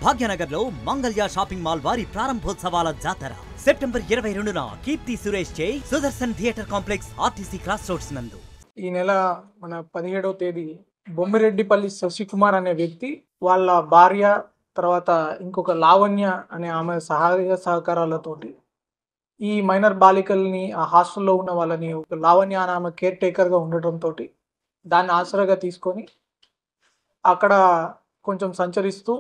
భాగ్యనగర్లో Mangalya shopping mall వారి ప్రారంభోత్సవాల జాతర September 22న Keerthy Suresh చే Sudarshan theatre complex RTC cross roads నందు. ఈ నెల మన 17వ తేదీ బొమ్మిరెడ్డిపల్లి శశికుమార్ అనే వ్యక్తి వాళ్ళ భార్య తర్వాత ఇంకొక లావణ్య అనే ఆమె సహాయ సహకారాలతోటి ఈ మైనర్ బాలికల్ని ఆ హాస్టల్లో ఉన్న వాళ్ళని ఒక లావణ్య అనే ఆమె కేర్ టేకర్గా ఉండటంతో దాన్ని ఆసరాగా తీసుకొని అక్కడ కొంచెం సంచరిస్తూ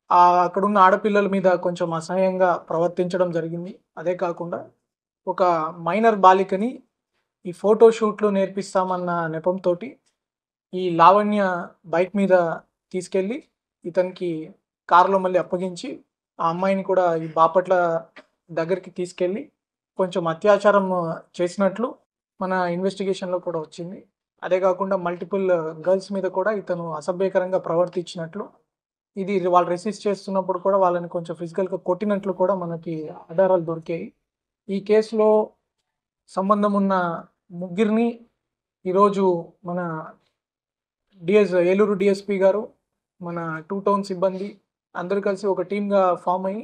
అక్కడున్న ఆడపిల్లల మీద కొంచెం అసహ్యంగా ప్రవర్తించడం జరిగింది. అదే కాకుండా ఒక మైనర్ బాలికని ఈ ఫోటో షూట్లు నేర్పిస్తామన్న నెపంతో ఈ లావణ్య బైక్ మీద తీసుకెళ్ళి ఇతనికి కారులో మళ్ళీ అప్పగించి ఆ అమ్మాయిని కూడా ఈ బాపట్ల దగ్గరికి తీసుకెళ్ళి కొంచెం అత్యాచారం చేసినట్లు మన ఇన్వెస్టిగేషన్లో కూడా వచ్చింది. అదే కాకుండా మల్టిపుల్ గర్ల్స్ మీద కూడా ఇతను అసభ్యకరంగా ప్రవర్తించినట్లు, ఇది వాళ్ళు రెసిస్ట్ చేస్తున్నప్పుడు కూడా వాళ్ళని కొంచెం ఫిజికల్గా కొట్టినట్లు కూడా మనకి ఆధారాలు దొరికాయి. ఈ కేసులో సంబంధం ఉన్న ముగ్గురిని ఈరోజు మన ఏలూరు డిఎస్పీ గారు, మన 2 టౌన్ సిబ్బంది అందరూ కలిసి ఒక టీమ్గా ఫామ్ అయ్యి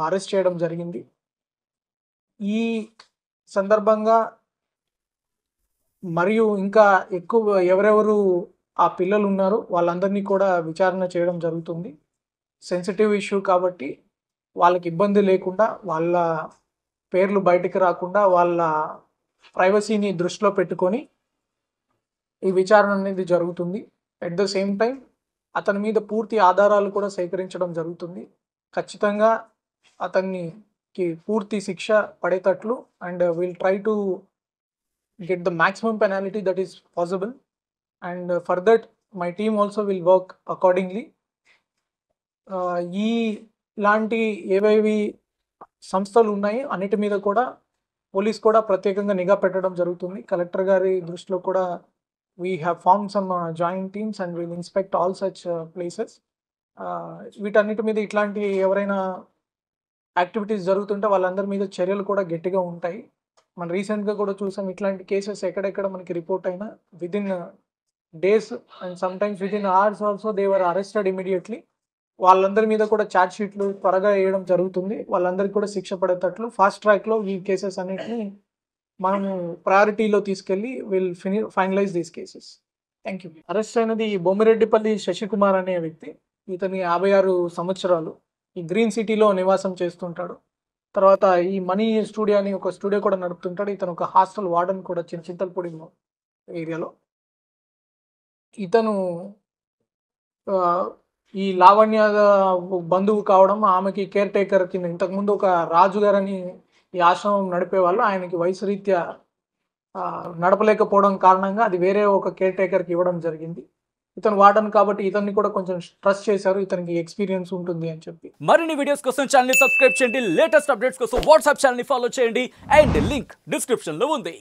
అరెస్ట్ చేయడం జరిగింది. ఈ సందర్భంగా మరియు ఇంకా ఎక్కువ ఎవరెవరు ఆ పిల్లలు ఉన్నారో వాళ్ళందరినీ కూడా విచారణ చేయడం జరుగుతుంది. సెన్సిటివ్ ఇష్యూ కాబట్టి వాళ్ళకి ఇబ్బంది లేకుండా, వాళ్ళ పేర్లు బయటికి రాకుండా, వాళ్ళ ప్రైవసీని దృష్టిలో పెట్టుకొని ఈ విచారణ అనేది జరుగుతుంది. అట్ ద సేమ్ టైం అతని మీద పూర్తి ఆధారాలు కూడా సేకరించడం జరుగుతుంది. ఖచ్చితంగా అతనికి పూర్తి శిక్ష పడేటట్లు and will try to get the maximum penalty that is possible, and for that my team also will work accordingly. ఈ లాంటి ఏవేవి సంస్థలు ఉన్నాయి అన్నిటి మీద కూడా పోలీస్ కూడా ప్రత్యేకంగా నిఘా పెట్టడం జరుగుతుంది. కలెక్టర్ గారి దృష్టిలో కూడా we have formed some joint teams and will inspect all such places. వీటన్నిటి మీద ఇట్లాంటి ఎవరైనా యాక్టివిటీస్ జరుగుతుంటే వాళ్ళందరి మీద చర్యలు కూడా గట్టిగా ఉంటాయి. మనం రీసెంట్గా కూడా చూసాం ఇట్లాంటి కేసెస్ ఎక్కడెక్కడ మనకి రిపోర్ట్ అయినా within days and sometimes within hours also they were arrested immediately. వాళ్ళందరి మీద కూడా ఛార్జ్ షీట్లు త్వరగా వేయడం జరుగుతుంది. వాళ్ళందరికీ కూడా శిక్ష పడేటట్లు ఫాస్ట్ ట్రాక్లో ఈ కేసెస్ అన్నిటిని మనము ప్రయారిటీలో తీసుకెళ్ళి will finalize these cases. Thank you. Arrest అయినది బొమ్మిరెడ్డిపల్లి శశికుమార్ అనే వ్యక్తి. ఇతని 56 సంవత్సరాలు. ఈ గ్రీన్ సిటీలో నివాసం చేస్తుంటాడు. తర్వాత ఈ మనీ స్టూడియో అని ఒక స్టూడియో కూడా నడుపుతుంటాడు. ఇతను ఒక హాస్టల్ వార్డెన్ కూడా చింతలపూడి ఏరియాలో. ఇతను ఈ లావణ్య బంధువు కావడం, ఆమెకి కేర్ టేకర్ కింద ఇంతకుముందు ఒక రాజు గారని ఈ ఆశ్రమం నడిపేవాళ్ళు, ఆయనకి వయసు రీత్యా నడపలేకపోవడం కారణంగా అది వేరే ఒక కేర్ టేకర్కి ఇవ్వడం జరిగింది. ఇతను వాడను కాబట్టి ఇతన్ని కూడా కొంచెం ట్రస్ట్ చేశారు, ఇతనికి ఎక్స్పీరియన్స్ ఉంటుంది అని చెప్పి. మరిన్ని వీడియోస్ కోసం ఛానల్ ని సబ్స్క్రైబ్ చేయండి, లేటెస్ట్ అప్డేట్స్ కోసం వాట్సాప్ ఛానల్ ని ఫాలో చేయండి అండ్ లింక్ డిస్క్రిప్షన్ లో ఉంది.